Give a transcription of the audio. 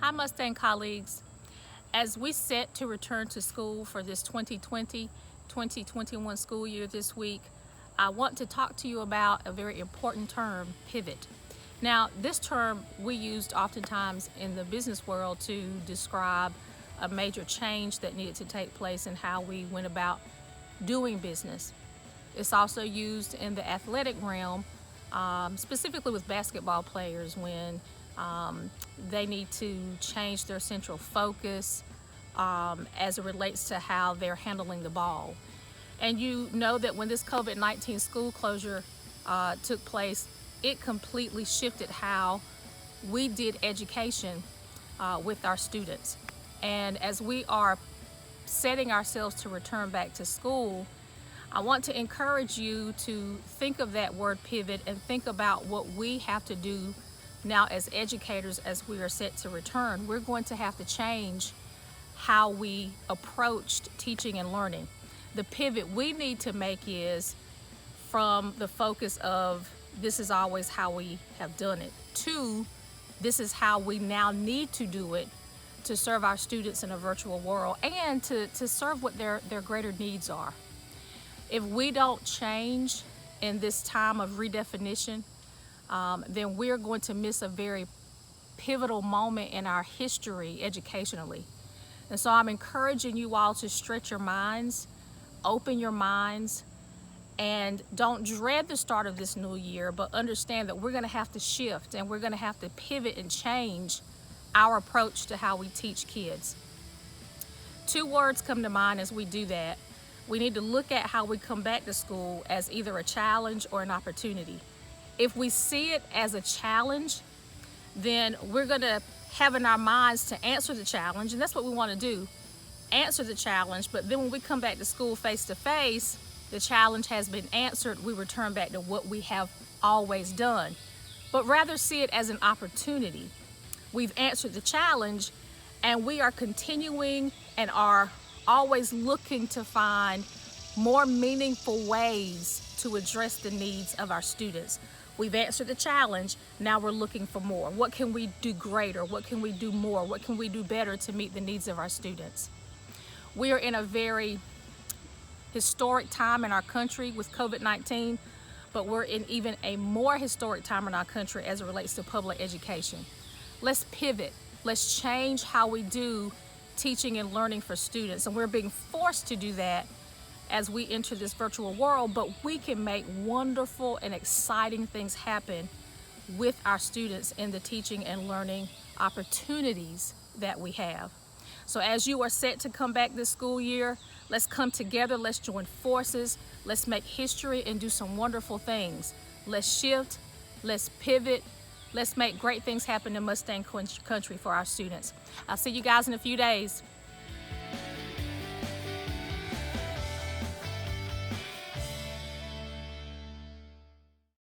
Hi Mustang colleagues. As we set to return to school for this 2020-2021 school year this week, I want to talk to you about a very important term, pivot. Now, this term we used oftentimes in the business world to describe a major change that needed to take place in how we went about doing business. It's also used in the athletic realm, specifically with basketball players when they need to change their central focus as it relates to how they're handling the ball. And you know that when this COVID-19 school closure took place, it completely shifted how we did education with our students. And as we are setting ourselves to return back to school, I want to encourage you to think of that word pivot and think about what we have to do now as educators as we are set to return. We're going to have to change how we approached teaching and learning. The pivot we need to make is from the focus of this is always how we have done it to this is how we now need to do it to serve our students in a virtual world and to serve what their greater needs are. If we don't change in this time of redefinition, then we're going to miss a very pivotal moment in our history educationally. And so I'm encouraging you all to stretch your minds, open your minds, and don't dread the start of this new year, but understand that we're going to have to shift and we're going to have to pivot and change our approach to how we teach kids. Two words come to mind as we do that. We need to look at how we come back to school as either a challenge or an opportunity. If we see it as a challenge, then we're going to have in our minds to answer the challenge, and that's what we want to do, answer the challenge. But then when we come back to school face to face, the challenge has been answered. We return back to what we have always done, but rather see it as an opportunity. We've answered the challenge, and we are continuing and are always looking to find more meaningful ways to address the needs of our students. We've answered the challenge, now we're looking for more. What can we do greater? What can we do more? What can we do better to meet the needs of our students? We are in a very historic time in our country with COVID-19, but we're in even a more historic time in our country as it relates to public education. Let's pivot. Let's change how we do teaching and learning for students, and we're being forced to do that as we enter this virtual world, but we can make wonderful and exciting things happen with our students in the teaching and learning opportunities that we have. So as you are set to come back this school year, let's come together, let's join forces, let's make history and do some wonderful things. Let's shift, let's pivot, let's make great things happen in Mustang Country for our students. I'll see you guys in a few days.